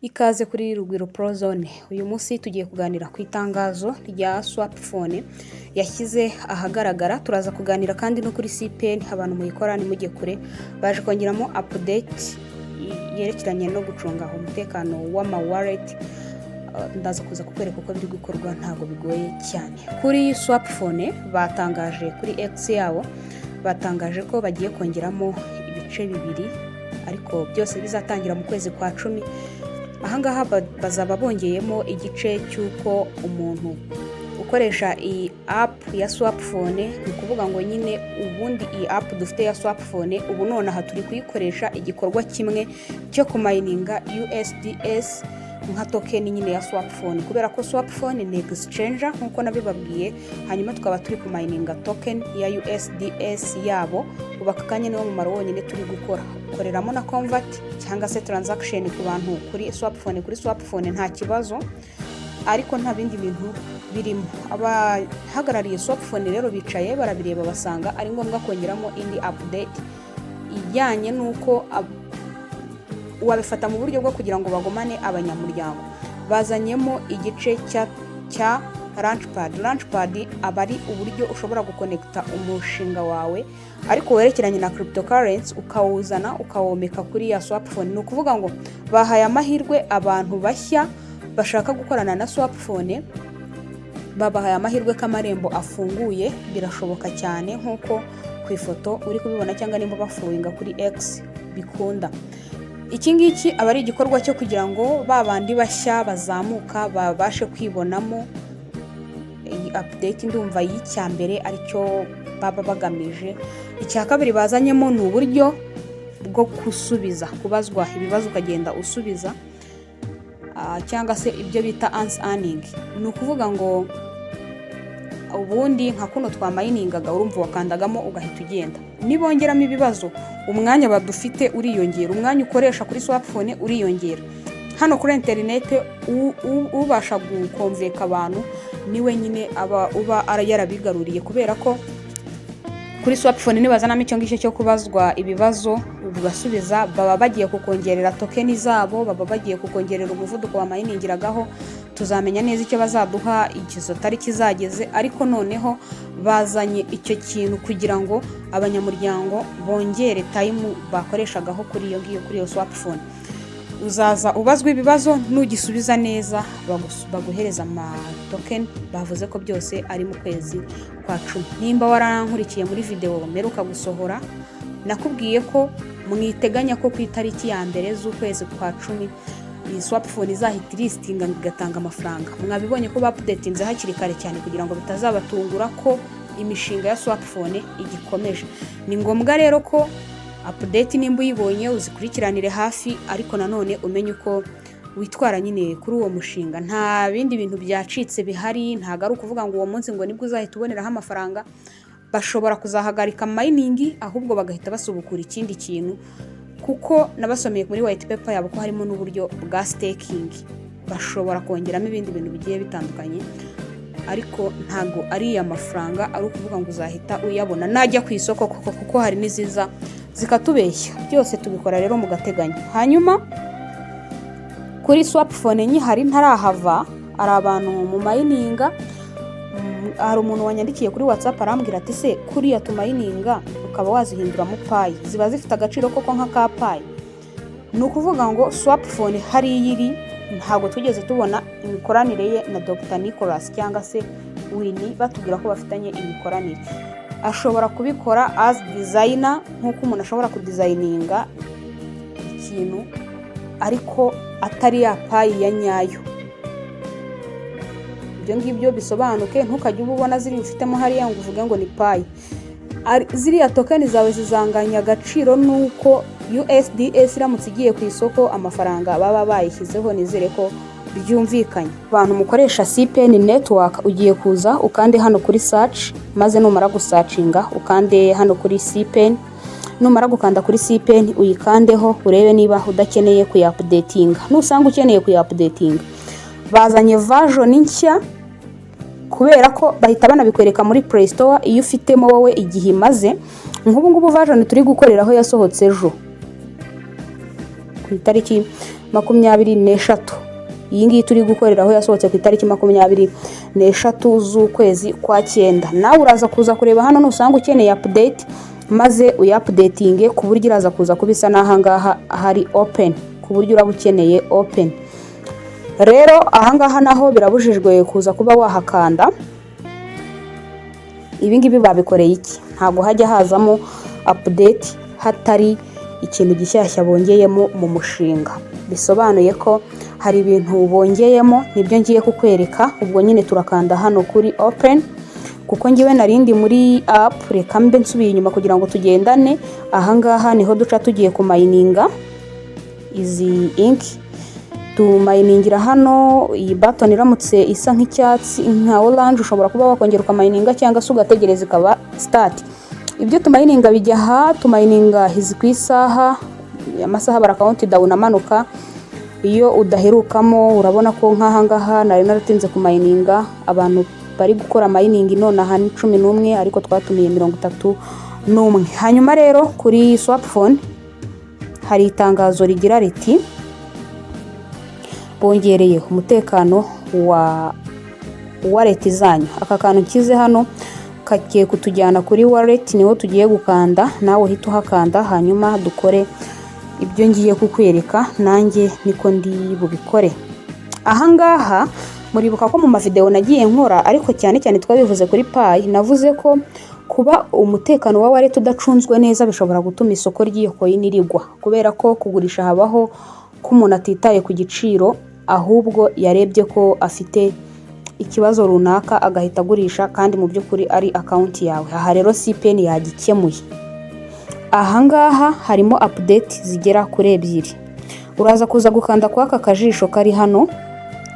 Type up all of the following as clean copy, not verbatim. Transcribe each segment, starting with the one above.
Ikaze kuri Rugwiro Pro Zone. Uyu munsi tugiye kuganira ku itangazo rya Swapfone yashyize ahagaragara. Turaza kuganira kandi no kuri Cpen, abantu muyikora nimujye kure, baje kongeramo update yerekeranye no gucunga umutekano w'ama wallet. Ndaza kuza kukwereka uko biri gukorwa, ntago bigoye cyane. Kuri Swapfone batangaje kuri X yabo, batangaje ko bagiye kongeramo ibice bibiri, ariko byose bizatangira mu kwezi kwa 10. Ahangaha bazaba bongeyemo igice cy'uko umuntu ukoresha iyi app ya Swapfone, ni kuvuga ngo nyine ubundi iyi app dufite ya Swapfone ubu none aha turi kuyikoresha igikorwa kimwe cyo kumayininga USDS nka token nyine ya Swapfone, kubera ko Swapfone ni exchanger nkuko nabibabwiye, hanyuma tukaba turi kumayininga token ya USDS yabo. Ubakakanye niwo mumaro wonyine turi gukora, koreramo na convert cyangwa se transaction ku bantu kuri Swapfone nta kibazo, ariko nta bindi bintu birimo. Abahagarariye Swapfone rero bicaye barabireba basanga ari ngombwa kongeramo indi update ijyanye nuko wabifata mu buryo bwo kugira ngo bagomane abanyamuryango. Bazanyemo igice cya Launchpad aba ari uburyo ushobora gukonekta umushinga wawe ariko werekeranye na cryptocurrency, ukawuzana ukawomeka kuri ya Swapfone. Ni ukuvuga ngo bahaye amahirwe abantu bashya bashaka gukorana na Swapfone, babahaye amahirwe k'amarembo afunguye. Birashoboka cyane nkuko ku ifoto uri kubibona, cyangwa nimba bafuwinga kuri X bikunda. Iki ngiki aba ari igikorwa cyo kugira ngo babandi bashya bazamuka babashe kwibonamo iyi update. Ndumva y'icyambere aricyo baba bagamije. Icya kabiri bazanyemo ni uburyo bwo kusubiza, kubazwa ibibazo ukagenda usubiza, cyangwa se ibyo bita answering. Ni ukuvuga ngo ubundi nka kuno twamayiningaga urumva wakandagamo ugahita ugenda, nibongeramo ibibazo umwanya badufite uriyongera, umwanya ukoresha kuri Swapfone uriyongera. Hano kuri internet ubasha gukonveka abantu niwe nyine uba yarabigaruriye, kubera ko kuri Swapfone nibazanamo icyo ngicyo cyo kubazwa ibibazo ugasubiza, baba bagiye kukongerera token zabo, baba bagiye kukongerera umuvuduko wa mayiningiragaho. Tuzamenya neza icyo bazaduha ikizo tari kizageze, ariko noneho bazanye icyo kintu kugira ngo abanyamuryango bongere time bakoreshagaho kuri iyo Swapfone. Uzaza ubazwa ibibazo, nugisubiza neza baguhereza ama token. Bavuze ko byose ari mu kwezi kwa 10. Nimba warankurikiye muri videwo meruka gusohora, nakubwiye ko mwiteganya ko ku itariki ya mbere z'ukwezi kwa 10 iyi Swapfone izahita listinga igatanga amafaranga. Mwabibonye ko updatinze hakiri kare cyane kugira ngo bitazabatungura ko imishinga ya Swapfone igikomeje. Ni ngombwa rero ko update nimba uyibonye uzikurikiranire hafi, ariko nanone umenye uko witwara nyine kuri uwo mushinga. Nta bindi bintu byacitse bihari, ntago ari ukuvuga ngo uwo munsi ngo nibwo uzahita uboneraho amafaranga. Bashobora kuzahagarika mining, ahubwo bagahita basubukura ikindi kintu, kuko nabasomeye muri white paper yabo ko harimo n'uburyo bwa staking. Bashobora kongeramo ibindi bintu bigiye bitandukanye, ariko ntago ari amafaranga ari ukuvuga ngo uzahita uyabona najya ku isoko, kuko hari niziza zikatubeshya. Byose tubikora rero mu gateganyo. Hanyuma kuri Swapfone hari ntarahava, ari abantu mu mayininga. Hari umuntu wanyandikiye kuri WhatsApp arambwira ati se kuriya tumayininga ukaba wazihinduramo payi, ziba zifite agaciro koko nka ka payi? Ni ukuvuga ngo Swapfone hari yiri, ntabwo tugeze tubona imikoranire ye na Dr. Nicholas cyangwa se Winnie batubwira ko bafitanye imikoranire. Ashobora kubikora as designer nkuko umuntu ashobora kudesigninga ikintu ariko atari ya payi ya nyayo. Ibyo ngibyo bisobanuke, ntukajye ubona ziri ufitemo hariya ngo uvuge ngo ni payi. Ziriya token zawe zizanganya agaciro nuko USDS iramutse igiye ku isoko amafaranga baba bayishyizeho. Nizere ko byumvikanye. Abantu mukoresha Cpen Network ugiye kuza ukande hano kuri search, maze numara gusearchinga ukande hano kuri Cpen. Numara gukanda kuri Cpen uyikandeho urebe niba udakeneye kuyupdatinga. Nusanga ukeneye kuyupdatinga, bazanye version nshya, kubera ko bahita banabikwereka muri Play Store iyo ufitemo wowe igihe imaze. Nk'ubu ngubu version turi gukoreraho yasohotse ejo ku itariki 23. Iyi ngiyi turi gukoreraho yasohotse ku itariki 23 z'ukwezi kwa 9. Nawe uraza kuza kureba hano nusanga ukeneye update maze uyupdatinge ku buryo iraza kuza kubisa n'ahangaha hari open, ku buryo uraba ukeneye open. Rero ahangaha naho birabujijwe kuza kuba wahakanda. Ibi ngibi babikoreye iki? Ntabwo hajya hazamo update hatari ikintu gishyashya bongeyemo mu mushinga. Bisobanuye ko hari ibintu bongeyemo, nibyo ngiye kukwereka. Ubwo nyine turakanda hano kuri open, kuko ngiwe narindi muri app. Reka mbe nsubiye inyuma kugira ngo tugendane. Ahangaha niho duca tugiye kumayininga izi ink. Tumayiningira hano, iyi button iramutse isa nk'icyatsi nka orange ushobora kuba wakongera ukamayininga cyangwa se ugategereza ikaba start. Ibyo tumayininga bijya aha, tumayininga hizi ku isaha, amasaha bara count down amanuka. Iyo udaherukamo urabona ko nk'ahangaha nari naratinze kumayininga. Abantu bari gukora mayiningi none aha ni 11 ariko twatumiye 31. Hanyuma rero kuri Swapfone hari itangazo rigira riti bongereye umutekano wa wallet zanyu. Aka kantu kize hano kagiye kutujyana kuri wallet, niho tugiye gukanda. Nawe hita uhakanda hanyuma dukore ibyo ngiye kukwereka, nanjye niko ndi bubikore. Ahangaha muribuka ko mu mavideo nagiye nkora, ariko cyane cyane twabivuze kuri Pay, navuze ko kuba umutekano wa wallet udacunzwe neza bishobora gutuma isoko ry'iyo coin rigwa, kubera ko kugurisha habaho ko umuntu atitaye ku giciro, ahubwo yarebye ko afite ikibazo runaka agahita agurisha kandi mu by'ukuri ari account yawe. Aha rero Cpen yagikemuye. Ahangaha harimo update zigera kuri 2. Uraza kuza gukanda kwa aka kajisho kari hano,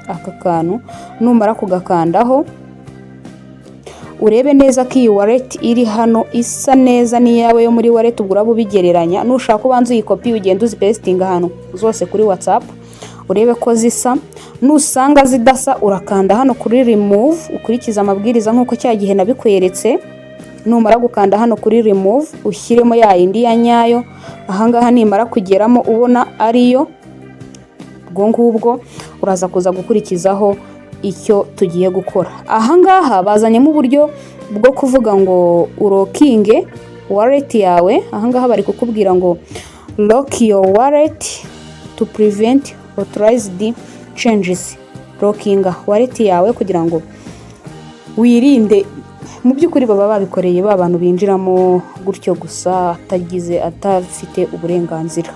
aka kantu. Numara kugakandaho urebe neza ko iyi wallet iri hano isa neza n'iyawe yo muri wallet. Ubwo uraba ubigereranya. Nushaka ubanza iyi copy ugenda uzipestinga hano zose kuri WhatsApp, urebe ko zisa. Nusanga zidasa urakanda hano kuri remove, ukurikiza amabwiriza nk'uko cyagihe nabikweretse. Numara gukanda hano kuri remove ushyiremo ya indi ya nyayo. Ahangaha nimara kugeramo ubona ariyo, ubwo ngubwo uraza kuza gukurikizaho icyo tugiye gukora. Ahangaha bazanyemo uburyo bwo kuvuga ngo urokinge wallet yawe. Ahangaha bari kukubwira ngo lock your wallet to prevent authorized changes. Lockinga wallet yawe kugira ngo wirinde. Mu by'ukuri baba babikoreye ba bantu binjiramo gutyo gusa atafite uburenganzira.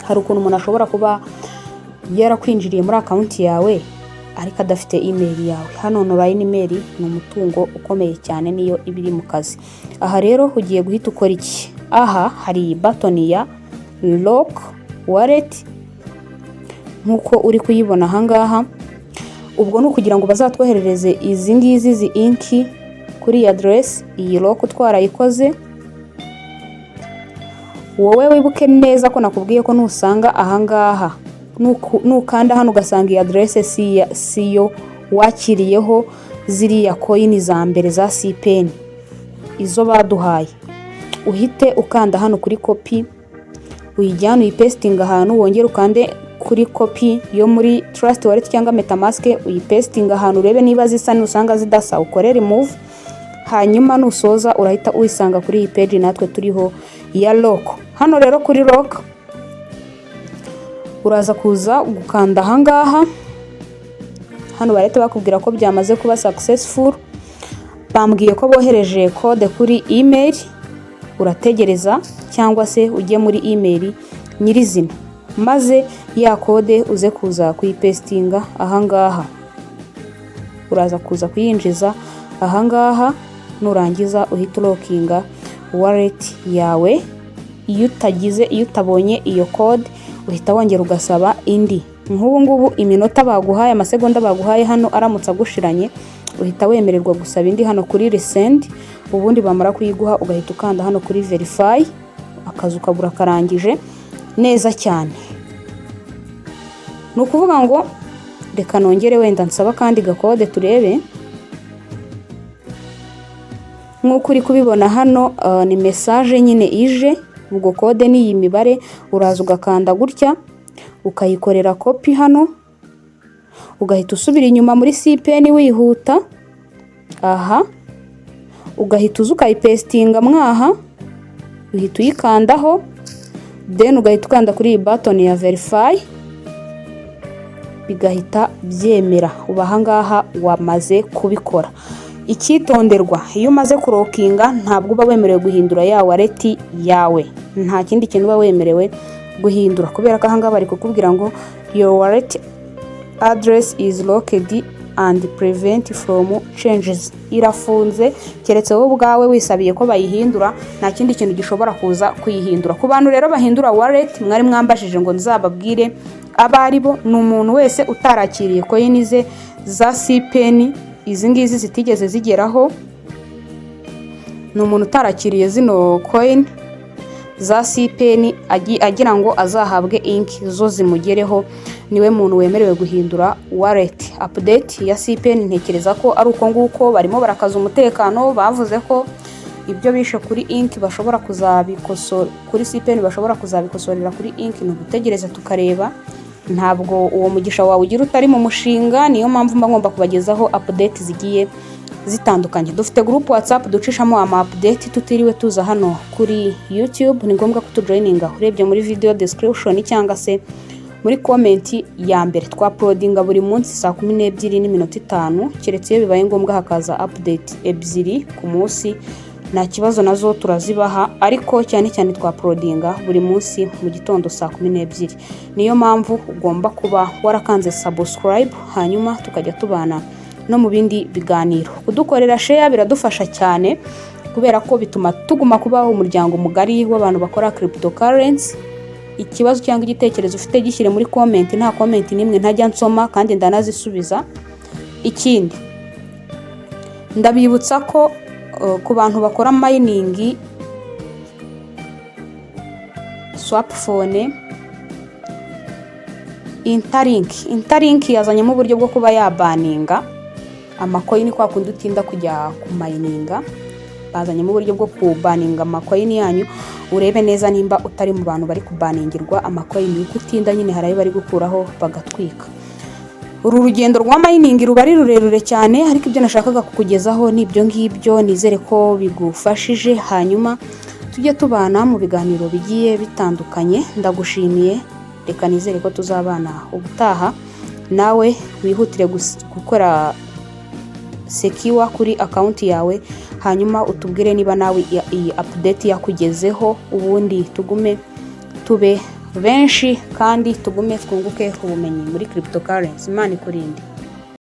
Hari ukuntu umuntu ashobora kuba yarakwinjiriye muri account yawe ariko adafite email yawe. Hano online email ni umutungo ukomeye cyane, niyo ibiri mu kazi. Aha rero ugiye guhita ukora iki? Aha hari button ya lock wallet nkuko uri kuyibona ahangaha. Ubwo no kugira ngo bazatwoherereze izi ngizi zi inki kuri address. Iyi lock twarayikoze. Wowe wibuke neza ko nakubwiye ko nusanga ahangaha nukanda hano ugasanga iyi address siyo wakiriyeho ziriya coin za mbere za Cpen izo baduhaye, uhite ukanda hano kuri copy, uyijyana uyipestinga ahantu. Wongere ukande kuri copy yo muri Trust Wallet cyangwa MetaMask, uyipestinga ahantu urebe niba zisa. Nusanga zidasa ukore remove, hanyuma nusoza urahita uyisanga kuri iyi page natwe turiho ya lock. Hano rero kuri lock uraza kuza gukanda ahangaha. Hano barete bakubwira ko byamaze kuba successful. Bambwiye ko bohereje code kuri email. Urategereza cyangwa se ujye muri email nyirizina, maze ya code uze kuza kuyipestinga ahangaha. Uraza kuza kuyinjiza ahangaha. Nurangiza uhita lockinga wallet yawe. Iyo utabonye iyo code uhita wongera ugasaba indi. Nk'ubu ngubu iminota baguhaye, amasegonda baguhaye hano aramutse agushiranye, uhita wemererwa gusaba indi hano kuri resend. Ubundi bamara kuyiguha ugahita ukanda hano kuri verify, akazu kabura karangije neza cyane. Nukuvuga ngo reka nongere wenda nsaba kandi gakode turebe. Nk'uko uri kubibona hano ni message nyine ije. Ubwo code ni iyi mibare. Uraza ugakanda gutya ukayikorera copy hano, ugahita usubira inyuma muri Cpen wihuta, aha ugahita uza ukayipestinga mwaha, uhita uyikandaho, then ugahita ukanda kuri iyi button ya verify, bigahita byemera. Uba ahangaha wamaze kubikora. Icyitonderwa, iyo umaze kurokinga ntabwo uba wemerewe guhindura ya wallet yawe, nta kindi kintu uba wemerewe guhindura, kubera ko ahangaha bari kukubwira ngo your wallet address is locked and prevent from changes. Irafunze, keretse wowe ubwawe wisabiye ko bayihindura, nta kindi kintu gishobora kuza kuyihindura. Ku bantu rero bahindura wallet, mwari mwambashije ngo nzababwire abari bo, ni umuntu wese utarakiriye coin ze za Cpen, izi ngizi zitigeze zigeraho, ni umuntu utarakiriye zino coin za Cpen agira ngo azahabwe ink zo zimugereho, niwe muntu wemerewe guhindura wallet. Update ya Cpen ntekereza ko ari uko nguko, barimo barakaza umutekano, bavuze ko ibyo bishe kuri ink bashobora kuzabikosora kuri Cpen, bashobora kuzabikosorera kuri ink. Ni ugutegereza tukareba, ntabwo uwo mugisha wawe ugira utari mu mushinga, niyo mpamvu mba ngomba kubagezaho update zigiye zitandukanye. Dufite group WhatsApp ducishamo ama update tutiriwe tuza hano kuri YouTube, ni ngombwa kutujoininga urebye muri video description cyangwa se muri comment ya mbere. Twaplodinga buri munsi saa 12:05, keretse iyo bibaye ngombwa hakaza update ebyiri ku munsi, nta kibazo nazo turazibaha, ariko cyane cyane twaplodinga buri munsi mu gitondo saa 12. Niyo mpamvu ugomba kuba warakanze subscribe, hanyuma tukajya tubana no mu bindi biganiro. Kudukorera share biradufasha cyane, kubera ko bituma tuguma kubaho umuryango mugari w'abantu bakora cryptocurrency. Ikibazo cyangwa igitekerezo ufite gishyire muri comment, nta comment nimwe ntajya nsoma kandi ndanazisubiza. Ikindi ndabibutsa ko ku bantu bakora mining Swapfone Interlink yazanyemo uburyo bwo kuba yabaninga amacoin kwa kundi utinda kujya ku mininga. Bazanyemo uburyo bwo kubaninga amacoin yanyu, urebe neza nimba utari mu bantu bari kubaningirwa amacoin y'ukutinda, nyine harayo bari gukuraho bagatwika. Uru rugendo rwa mining ruba ari rurerure cyane, ariko ibyo nashakaga kukugezaho nibyo ngibyo. Nizere ko bigufashije, hanyuma tujye tubana mu biganiro bigiye bitandukanye. Ndagushimiye, reka nizere ko tuzabana ubutaha. Nawe wihutire gukora secure kuri account yawe, hanyuma utubwire niba nawe iyi update yakugezeho, ubundi tugume tube benshi kandi tugume twunguke ubumenyi muri cryptocurrency. Imana ikurinde.